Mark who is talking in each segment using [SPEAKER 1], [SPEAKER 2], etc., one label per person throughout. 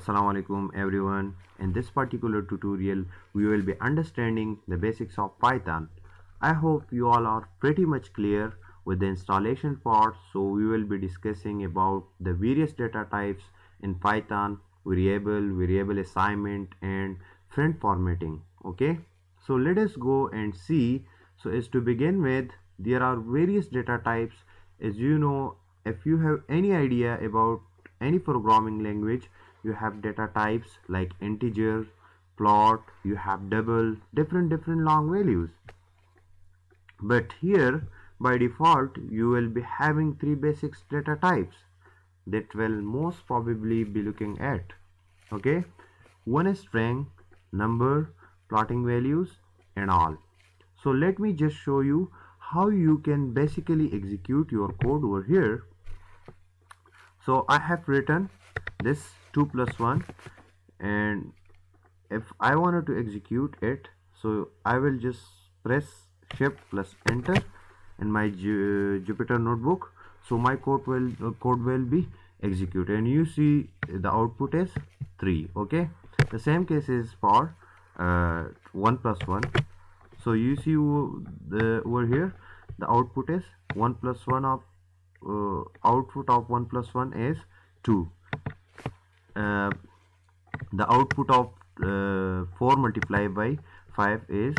[SPEAKER 1] Assalamu alaikum everyone. In this particular tutorial we will be understanding the basics of Python. I hope you all are pretty much clear with the installation part, so we will be discussing about the various data types in Python: variable assignment and friend formatting. Okay, so let us go and see. So as to begin with, there are various data types. As you know, if you have any idea about any programming language, you have data types like integer, float, you have double, different long values. But here by default you will be having three basic data types that will most probably be looking at. Okay, one is string, number, plotting values and all. So let me just show you how you can basically execute your code over here. So I have written this 2 plus 1, and if I wanted to execute it, so I will just press shift plus enter in my Jupyter notebook. So my code will be executed, and you see the output is 3. Okay, the same case is for 1 plus 1. So you see over here the output is 1 plus 1 of output of 1 plus 1 is 2. uh, the output of 4 multiplied by 5 is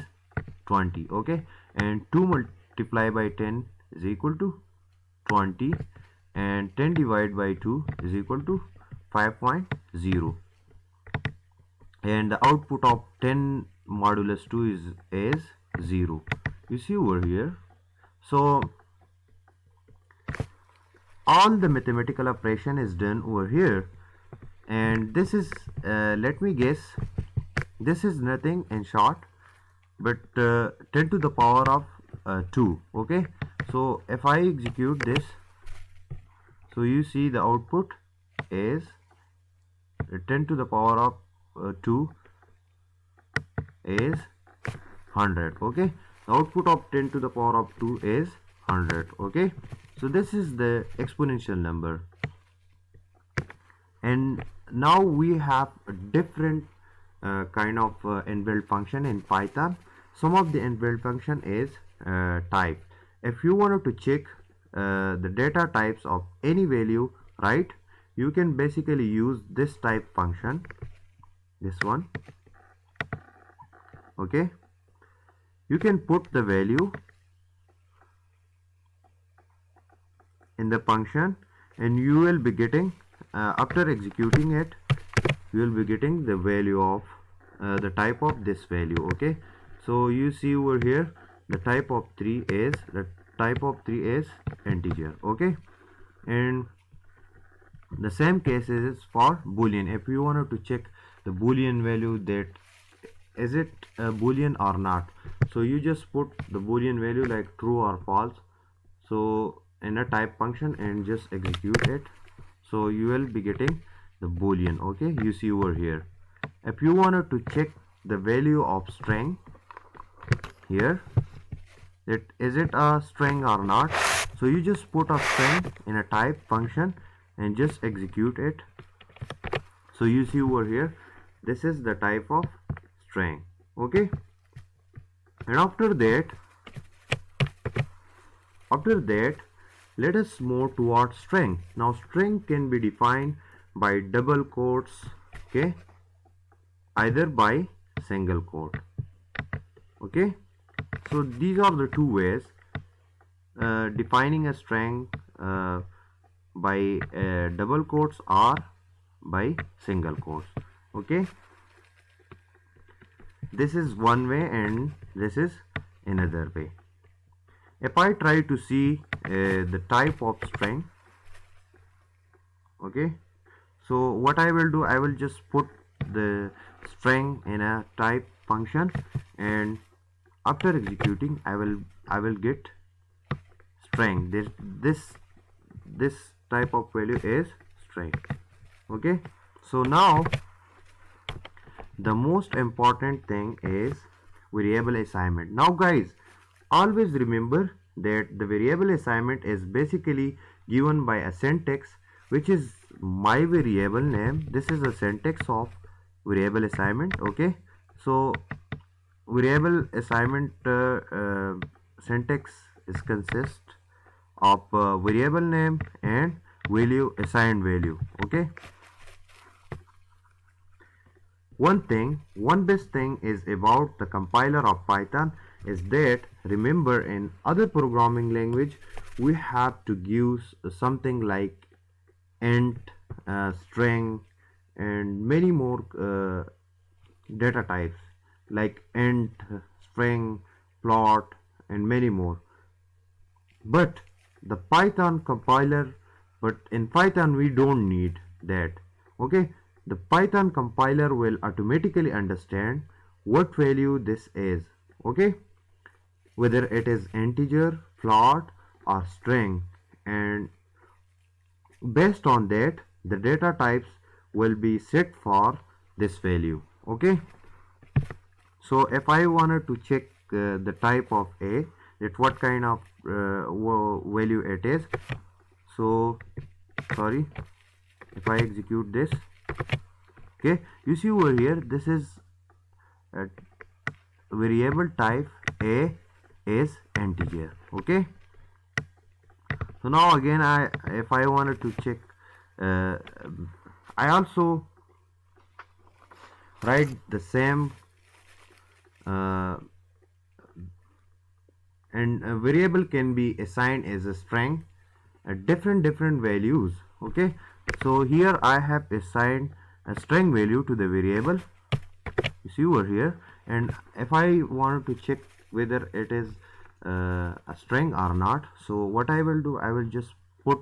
[SPEAKER 1] 20. Okay, and 2 multiplied by 10 is equal to 20, and 10 divided by 2 is equal to 5.0, and the output of 10 modulus 2 is 0. You see over here. So all the mathematical operation is done over here, and this is let me guess, this is nothing in short but 10 to the power of 2. Okay, so if I execute this, so you see the output is 10 to the power of 2 is 100. Okay, the output of 10 to the power of 2 is 100. Okay, so this is the exponential number. And now we have a different kind of inbuilt function in Python. Some of the inbuilt function is type. If you wanted to check the data types of any value, right, you can basically use this type function, this one. Okay, you can put the value in the function, and you will be getting after executing it, you will be getting the value of the type of this value. Okay, so you see over here the type of 3 is integer. Okay, and the same case is for boolean. If you wanted to check the boolean value, that is it a boolean or not, so you just put the boolean value like true or false, so in a type function, and just execute it. So you will be getting the boolean. Okay, you see over here. If you wanted to check the value of string here, that is it a string or not, so you just put a string in a type function and just execute it. So you see over here, this is the type of string. Okay, and after that let us move towards string. Now string can be defined by double quotes, okay, either by single quote. Okay, so these are the two ways defining a string by double quotes or by single quotes. Okay, this is one way and this is another way. If I try to see the type of string, okay, so what I will do, I will just put the string in a type function, and after executing I will get string. This type of value is string. Okay, so now the most important thing is variable assignment. Now guys, always remember that the variable assignment is basically given by a syntax which is my variable name. This is the syntax of variable assignment. Okay, so variable assignment syntax is consist of variable name and value, assigned value. Okay, one best thing is about the compiler of Python is that, remember, in other programming language we have to give something like int, string, and many more data types like int, string, plot, and many more. But the Python compiler, but in Python we don't need that. Okay, the Python compiler will automatically understand what value this is. Okay, whether it is integer, float, or string, and based on that the data types will be set for this value. Okay, so if I wanted to check the type of a, that what kind of value it is, so sorry, if I execute this, okay, you see over here this is a variable type a is integer. Okay, so now again if I wanted to check, uh, I also write the same uh, and a variable can be assigned as a string at different values. Okay, so here I have assigned a string value to the variable, you see over here, and if I wanted to check whether it is a string or not, so what I will do, I will just put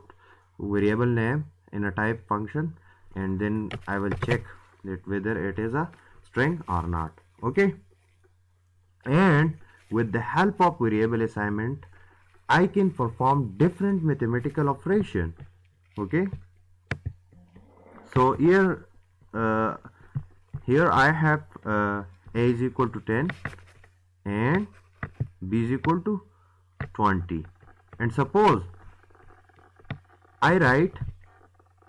[SPEAKER 1] variable name in a type function, and then I will check that whether it is a string or not. Okay, and with the help of variable assignment I can perform different mathematical operation. Okay, so uh, here I have a is equal to 10 and b is equal to 20, and suppose I write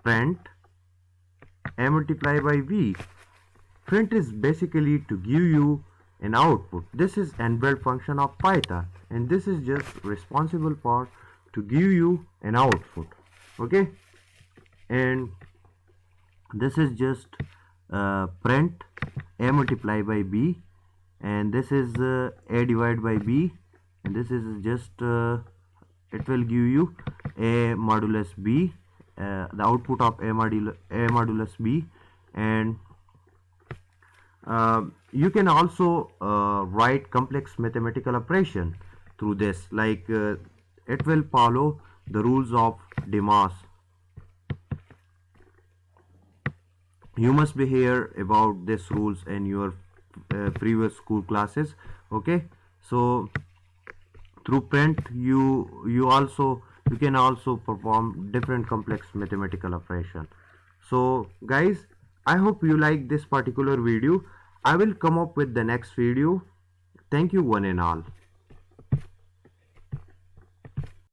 [SPEAKER 1] print a multiplied by b. Print is basically to give you an output. This is inbuilt function of Python, and this is just responsible for to give you an output. Okay, and this is just print a multiplied by b, and this is a divided by b, and this is just it will give you a modulus b, the output of a modulus b, and you can also write complex mathematical operation through this, like it will follow the rules of Demas. You must be here about these rules in your previous school classes. Okay, so through print you can also perform different complex mathematical operation. So guys, I hope you like this particular video. I will come up with the next video. Thank you one and all.